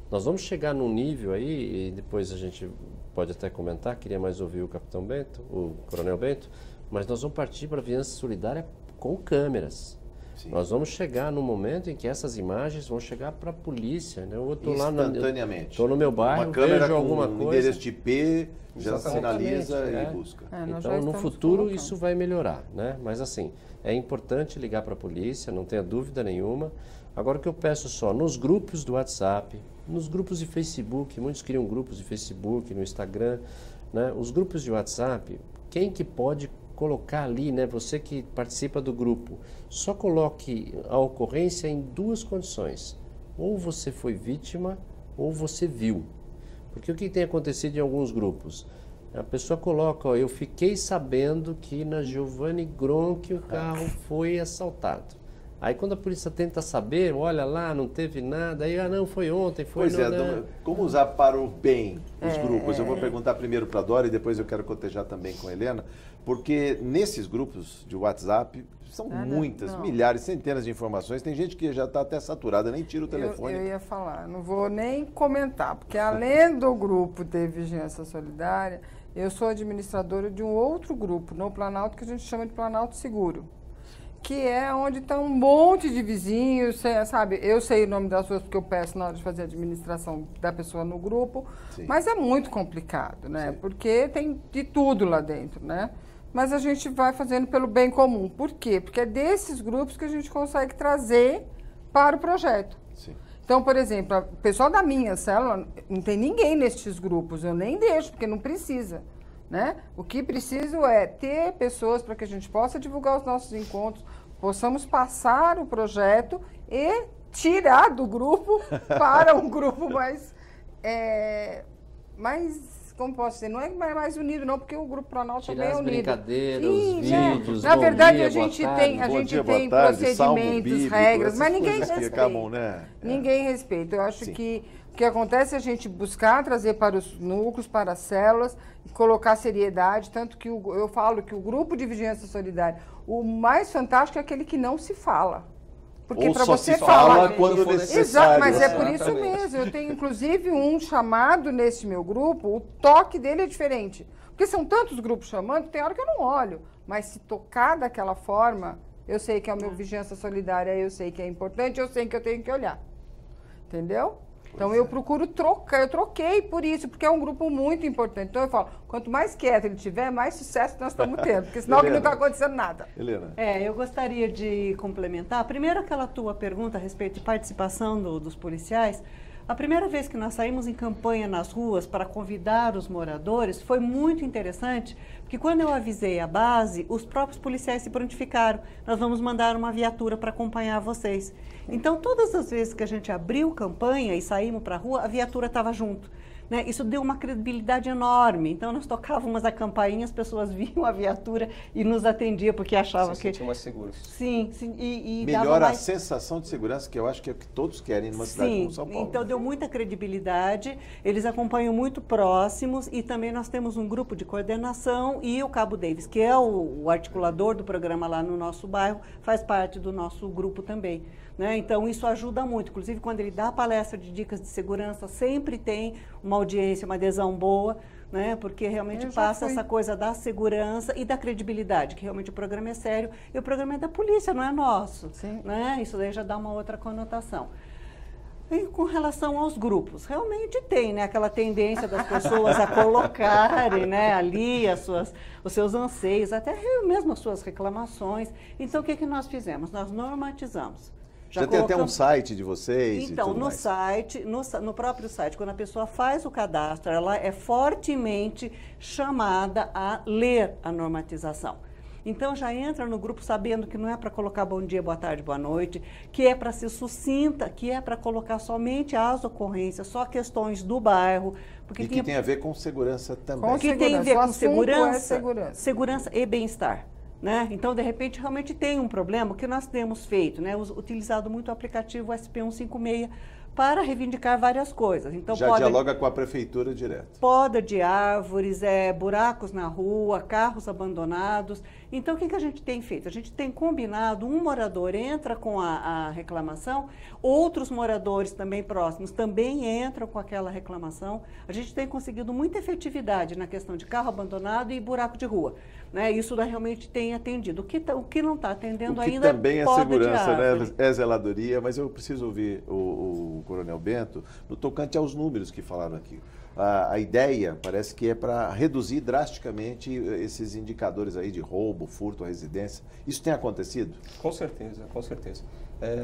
Nós vamos chegar num nível aí, e depois a gente pode até comentar, queria mais ouvir o capitão Bento, o coronel Bento, mas nós vamos partir para a vizinhança solidária com câmeras. Sim. Nós vamos chegar no momento em que essas imagens vão chegar para a polícia. Né? Eu estou lá estou no meu bairro, vejo alguma coisa. Endereço de IP, já sinaliza e busca. Então, no futuro, isso vai melhorar. Né? Mas, assim, é importante ligar para a polícia, não tenha dúvida nenhuma. Agora, o que eu peço só, nos grupos do WhatsApp, nos grupos de Facebook, muitos criam grupos de Facebook, no Instagram, né? Os grupos de WhatsApp, quem que pode colocar ali, né? Você que participa do grupo, só coloque a ocorrência em 2 condições. Ou você foi vítima, ou você viu. Porque o que tem acontecido em alguns grupos? A pessoa coloca, ó, eu fiquei sabendo que na Giovanni Gronchi o carro foi assaltado. Aí quando a polícia tenta saber, olha lá, não teve nada, aí, não, foi ontem, foi... Pois como usar para o bem os grupos? Eu vou perguntar primeiro para a Dora e depois eu quero cotejar também com a Helena, porque nesses grupos de WhatsApp são muitas, milhares, centenas de informações, tem gente que já está até saturada, nem tira o telefone. Eu ia falar, não vou nem comentar, porque além do grupo ter Vigilância Solidária, eu sou administradora de um outro grupo, no Planalto, que a gente chama de Planalto Seguro, que é onde está um monte de vizinhos, sabe? Eu sei o nome das pessoas porque eu peço na hora de fazer a administração da pessoa no grupo, sim, mas é muito complicado, né? Sim. Porque tem de tudo lá dentro, né? Mas a gente vai fazendo pelo bem comum. Por quê? Porque é desses grupos que a gente consegue trazer para o projeto. Sim. Então, por exemplo, o pessoal da minha célula, não tem ninguém nestes grupos, eu nem deixo, porque não precisa. Né? O que preciso é ter pessoas para que a gente possa divulgar os nossos encontros, possamos passar o projeto e tirar do grupo para um grupo mais, como posso dizer, não é mais unido não, porque o Grupo Planalto também é unido. Brincadeiras, os vídeos, na verdade a gente tem procedimentos, regras, mas ninguém respeita. Ninguém respeita. Eu acho que o que acontece é a gente buscar trazer para os núcleos, para as células, colocar seriedade, tanto que eu falo que o grupo de vigilância solidária, o mais fantástico é aquele que não se fala. Porque para você falar quando necessário. Exato, mas é por isso mesmo. Eu tenho inclusive um chamado nesse meu grupo, o toque dele é diferente. Porque são tantos grupos chamando, tem hora que eu não olho. Mas se tocar daquela forma, eu sei que é o meu vigilância solidária, eu sei que é importante, eu sei que eu tenho que olhar. entendeu? Então eu procuro trocar, eu troquei por isso, porque é um grupo muito importante. Então eu falo, quanto mais quieto ele tiver, mais sucesso nós estamos tendo, porque senão que não está acontecendo nada. Helena. Eu gostaria de complementar. Primeiro, aquela tua pergunta a respeito de participação dos policiais. A primeira vez que nós saímos em campanha nas ruas para convidar os moradores foi muito interessante, porque quando eu avisei a base, os próprios policiais se prontificaram. Nós vamos mandar uma viatura para acompanhar vocês. Então, todas as vezes que a gente abriu campanha e saímos para a rua, a viatura estava junto. Né? Isso deu uma credibilidade enorme. Então, nós tocávamos a campainha, as pessoas viam a viatura e nos atendiam, porque achavam que... Se sentiam mais seguros. Sim, sim. Melhora a sensação de segurança, que eu acho que é o que todos querem numa cidade como São Paulo. Então deu muita credibilidade, eles acompanham muito próximos e também nós temos um grupo de coordenação e o Cabo Davis, que é o articulador do programa lá no nosso bairro, faz parte do nosso grupo também. Né? Então isso ajuda muito, inclusive quando ele dá palestra de dicas de segurança, sempre tem uma audiência, uma adesão boa, né? Porque realmente passa essa coisa da segurança e da credibilidade, que realmente o programa é sério e o programa é da polícia, não é nosso. Sim. Né? Isso daí já dá uma outra conotação. E com relação aos grupos, realmente tem, né, aquela tendência das pessoas a colocarem, né, ali os seus anseios, até mesmo as suas reclamações. Então, o que nós fizemos? Nós normatizamos. Já tem até um site de vocês então, e tudo no mais. site, no próprio site, quando a pessoa faz o cadastro, ela é fortemente chamada a ler a normatização. Então, já entra no grupo sabendo que não é para colocar bom dia, boa tarde, boa noite, que é para ser sucinta, que é para colocar somente as ocorrências, só questões do bairro. Porque que tem a ver com segurança também. Porque tem a ver com segurança e bem-estar. Né? Então, de repente, realmente tem um problema. O que nós temos feito, né? Utilizado muito o aplicativo SP156 para reivindicar várias coisas. Então, já dialoga com a prefeitura direto. Poda de árvores, buracos na rua, carros abandonados. Então, o que a gente tem feito? A gente tem combinado, um morador entra com a reclamação, outros moradores também próximos também entram com aquela reclamação. A gente tem conseguido muita efetividade na questão de carro abandonado e buraco de rua. Né? Isso realmente tem atendido. O que não está atendendo ainda também é segurança, né? É zeladoria, mas eu preciso ouvir o Coronel Bento no tocante aos números que falaram aqui. A ideia parece que é para reduzir drasticamente esses indicadores aí de roubo, furto à residência. Isso tem acontecido? Com certeza, com certeza.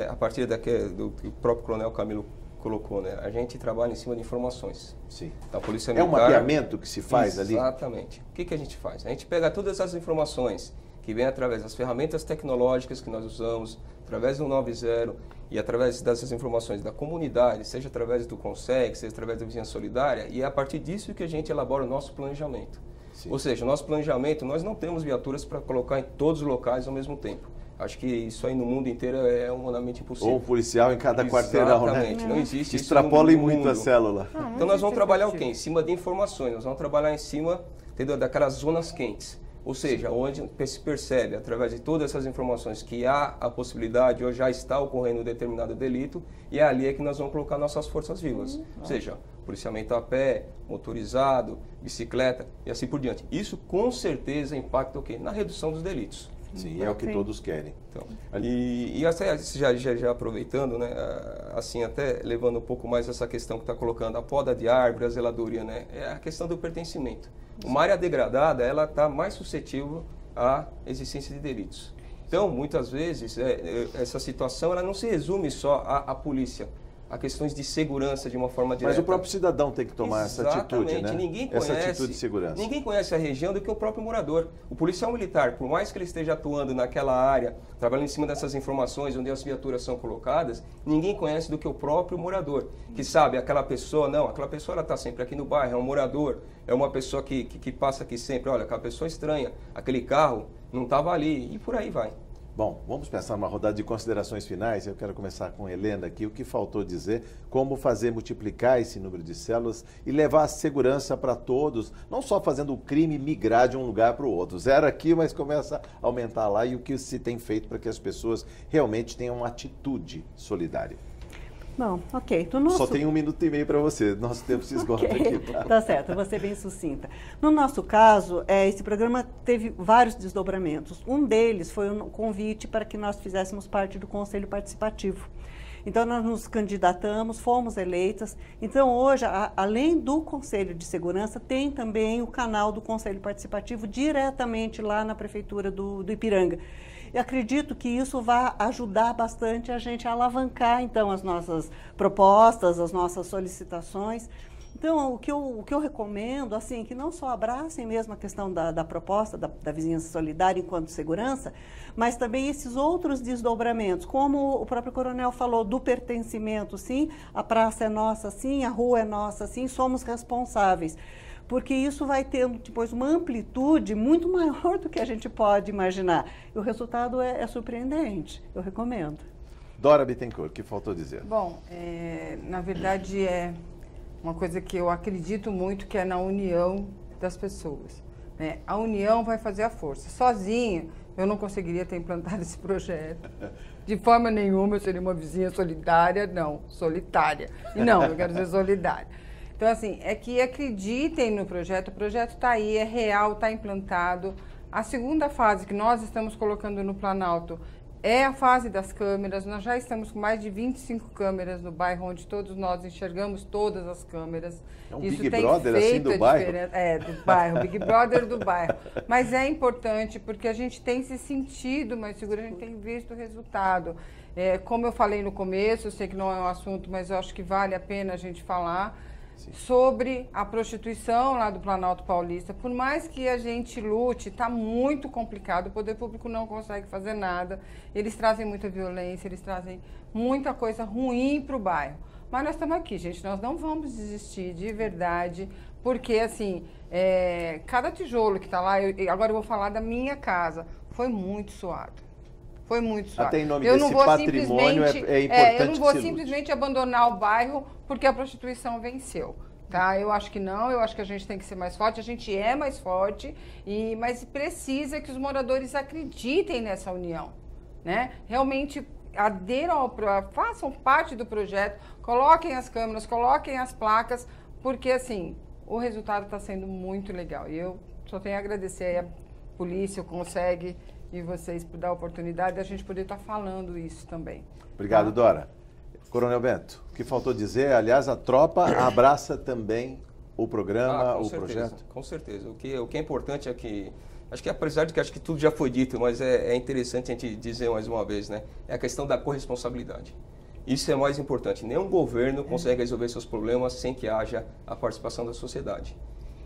A partir do que o próprio Coronel Camilo colocou, né? A gente trabalha em cima de informações. Sim. A Polícia Militar, é um mapeamento que se faz ali? Exatamente. O que a gente faz? A gente pega todas as informações que vêm através das ferramentas tecnológicas que nós usamos, através do 90 e através dessas informações da comunidade, seja através do CONSEG, seja através da Vizinhança Solidária, e é a partir disso que a gente elabora o nosso planejamento. Sim. Ou seja, o nosso planejamento, nós não temos viaturas para colocar em todos os locais ao mesmo tempo. Acho que isso aí no mundo inteiro é humanamente impossível. Ou um policial em cada quarteirão, né? Exatamente, não existe isso. Extrapolem muito a célula. Então nós vamos trabalhar o quê? Em cima de informações, nós vamos trabalhar em cima, entendeu, daquelas zonas quentes. Ou seja, onde se percebe, através de todas essas informações, que há a possibilidade ou já está ocorrendo um determinado delito, e é ali que nós vamos colocar nossas forças vivas. Ou seja, policiamento a pé, motorizado, bicicleta e assim por diante. Isso com certeza impacta o quê? Na redução dos delitos. Sim, é o que todos querem. Então, e até já aproveitando, né, assim, até levando um pouco mais essa questão que está colocando, a poda de árvore, a zeladoria, né, é a questão do pertencimento. Uma área degradada, ela está mais suscetível à existência de delitos. Então, muitas vezes, essa situação ela não se resume só à polícia, a questões de segurança de uma forma direta. Mas o próprio cidadão tem que tomar essa atitude, né? Ninguém conhece, essa atitude de segurança. Ninguém conhece a região do que o próprio morador. O policial militar, por mais que ele esteja atuando naquela área, trabalhando em cima dessas informações, onde as viaturas são colocadas, ninguém conhece do que o próprio morador. Que sabe, aquela pessoa ela está sempre aqui no bairro, é um morador, é uma pessoa que passa aqui sempre, olha, aquela pessoa estranha, aquele carro não estava ali, e por aí vai. Bom, vamos pensar numa rodada de considerações finais. Eu quero começar com a Helena aqui. O que faltou dizer, como fazer multiplicar esse número de células e levar a segurança para todos, não só fazendo o crime migrar de um lugar para o outro. Zero aqui, mas começa a aumentar lá, e o que se tem feito para que as pessoas realmente tenham uma atitude solidária. Bom, ok. Só tem 1 minuto e meio para você, nosso tempo se esgota aqui. Tá certo, eu vou ser bem sucinta. No nosso caso, esse programa teve vários desdobramentos. Um deles foi um convite para que nós fizéssemos parte do Conselho Participativo. Então, nós nos candidatamos, fomos eleitas. Então, hoje, além do Conselho de Segurança, tem também o canal do Conselho Participativo diretamente lá na Prefeitura do Ipiranga. Eu acredito que isso vai ajudar bastante a gente a alavancar, então, as nossas propostas, as nossas solicitações. Então, o que eu recomendo, assim, que não só abracem mesmo a questão da proposta da vizinhança solidária enquanto segurança, mas também esses outros desdobramentos, como o próprio coronel falou, do pertencimento, sim, a praça é nossa, sim, a rua é nossa, sim, somos responsáveis. Porque isso vai tendo depois uma amplitude muito maior do que a gente pode imaginar. E o resultado é surpreendente, eu recomendo. Dora Bittencourt, o que faltou dizer? Bom, na verdade é uma coisa que eu acredito muito, que é na união das pessoas, né? A união vai fazer a força. Sozinha, eu não conseguiria ter implantado esse projeto. De forma nenhuma eu seria uma vizinha solidária, não, solitária. E não, eu quero dizer solidária. Então, assim, é que acreditem no projeto, o projeto está aí, é real, está implantado. A segunda fase que nós estamos colocando no Planalto é a fase das câmeras. Nós já estamos com mais de 25 câmeras no bairro, onde todos nós enxergamos todas as câmeras. É um Big Brother assim do bairro? Do bairro, Big Brother do bairro. Mas é importante porque a gente tem se sentido mais seguro, a gente tem visto o resultado. Como eu falei no começo, eu sei que não é um assunto, mas eu acho que vale a pena a gente falar. Sim. Sobre a prostituição lá do Planalto Paulista. Por mais que a gente lute, está muito complicado, o poder público não consegue fazer nada, eles trazem muita violência, eles trazem muita coisa ruim para o bairro. Mas nós estamos aqui, gente, nós não vamos desistir de verdade, porque assim, cada tijolo que está lá, agora eu vou falar da minha casa, foi muito suado. Foi muito suave. Até em nome desse patrimônio é importante. Eu não vou simplesmente abandonar o bairro porque a prostituição venceu. Tá? Eu acho que não, eu acho que a gente tem que ser mais forte, a gente é mais forte, mas precisa que os moradores acreditem nessa união, né? Realmente aderam façam parte do projeto, coloquem as câmeras, coloquem as placas, porque assim, o resultado está sendo muito legal. E eu só tenho a agradecer aí a polícia, consegue, e vocês por dar a oportunidade de a gente poder estar falando isso também. Obrigado, tá? Dora. Coronel Bento, o que faltou dizer? Aliás, a tropa abraça também o programa, o projeto? Com certeza. O que é importante é que, acho que apesar de que acho que tudo já foi dito, mas é interessante a gente dizer mais uma vez, né? É a questão da corresponsabilidade. Isso é mais importante. Nenhum governo consegue resolver seus problemas sem que haja a participação da sociedade.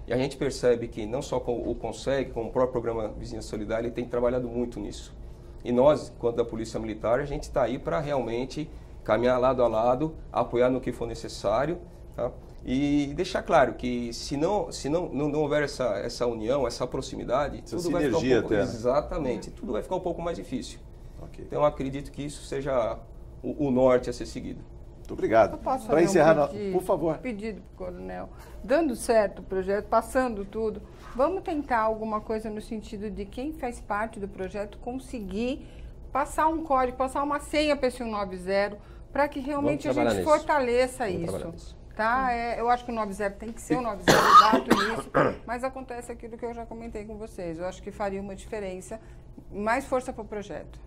E a gente percebe que não só o Consegue, como o próprio programa Vizinhança Solidária, ele tem trabalhado muito nisso. E nós, enquanto da Polícia Militar, a gente está aí para realmente caminhar lado a lado, apoiar no que for necessário, tá? E deixar claro que se não houver essa união, essa proximidade, tudo vai ficar um pouco, exatamente, tudo vai ficar um pouco mais difícil. Okay. Então, eu acredito que isso seja o norte a ser seguido. Muito obrigado. Para encerrar, por favor. Pedido para o coronel. Dando certo o projeto, passando tudo, vamos tentar alguma coisa no sentido de quem faz parte do projeto conseguir passar um código, passar uma senha para esse 190, para que realmente a gente fortaleça isso. Tá? Eu acho que o 90 tem que ser o 90 exato nisso, mas acontece aquilo que eu já comentei com vocês. Eu acho que faria uma diferença, mais força para o projeto.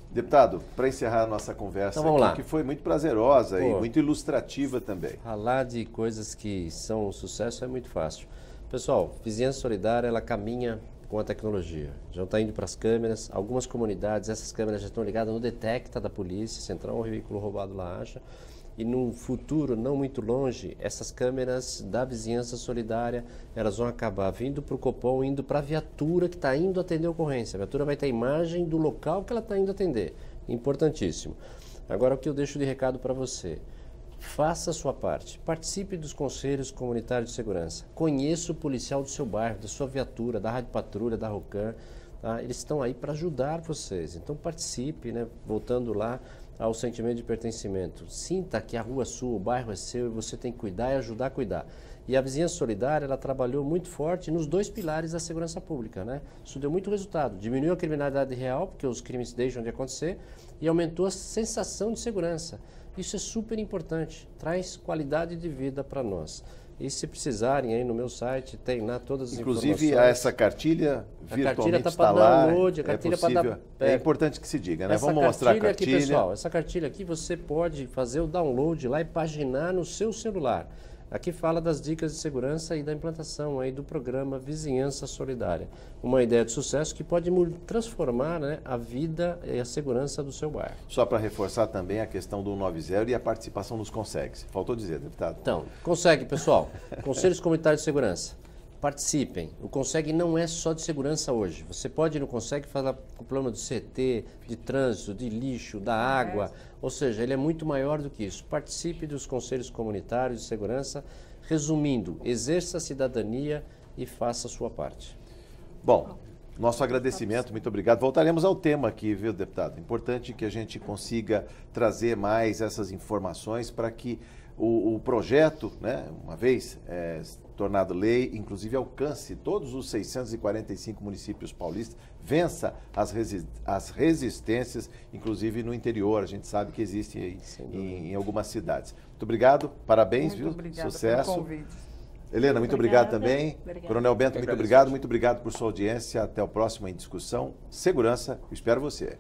Deputado, para encerrar a nossa conversa então, aqui, que foi muito prazerosa e muito ilustrativa também. Falar de coisas que são um sucesso é muito fácil. Pessoal, Vizinhança Solidária, ela caminha com a tecnologia. Já está indo para as câmeras, algumas comunidades, essas câmeras já estão ligadas no Detecta da polícia, se entrar um veículo roubado lá acha. E num futuro não muito longe, essas câmeras da Vizinhança Solidária, elas vão acabar vindo para o Copom, indo para a viatura que está indo atender a ocorrência. A viatura vai ter a imagem do local que ela está indo atender. Importantíssimo. Agora, o que eu deixo de recado para você. Faça a sua parte. Participe dos conselhos comunitários de segurança. Conheça o policial do seu bairro, da sua viatura, da Rádio Patrulha, da Rocan. Tá? Eles estão aí para ajudar vocês. Então, participe, né? Voltando lá ao sentimento de pertencimento. Sinta que a rua é sua, o bairro é seu e você tem que cuidar e ajudar a cuidar. E a Vizinhança Solidária, ela trabalhou muito forte nos dois pilares da segurança pública, né? Isso deu muito resultado. Diminuiu a criminalidade real, porque os crimes deixam de acontecer, e aumentou a sensação de segurança. Isso é super importante, traz qualidade de vida para nós. E se precisarem, aí no meu site tem lá todas as Inclusive, informações. essa cartilha virtualmente está está para lá. download, a cartilha para dar... É importante que se diga, né? Essa Vamos mostrar a cartilha. Aqui, pessoal, essa cartilha aqui você pode fazer o download lá e paginar no seu celular. Aqui fala das dicas de segurança e da implantação aí do programa Vizinhança Solidária. Uma ideia de sucesso que pode transformar, né, a vida e a segurança do seu bairro. Só para reforçar também a questão do 190 e a participação dos Consegues. Faltou dizer, deputado. Então, consegue, pessoal. Conselhos Comunitários de Segurança. Participem. O Consegue não é só de segurança hoje. Você pode ir no Consegue falar com o plano de CT, de trânsito, de lixo, da água. Ou seja, ele é muito maior do que isso. Participe dos Conselhos Comunitários de Segurança. Resumindo, exerça a cidadania e faça a sua parte. Bom, nosso agradecimento, muito obrigado. Voltaremos ao tema aqui, viu, deputado? Importante que a gente consiga trazer mais essas informações para que o projeto, né, uma vez tornado lei, inclusive alcance todos os 645 municípios paulistas, vença as resistências, inclusive no interior. A gente sabe que existem aí em algumas cidades. Muito obrigado, parabéns, muito obrigada sucesso. pelo convite. Helena, muito obrigado também. Obrigada. Coronel Bento, muito obrigado. Muito obrigado por sua audiência. Até o próximo Em Discussão. Segurança, eu espero você.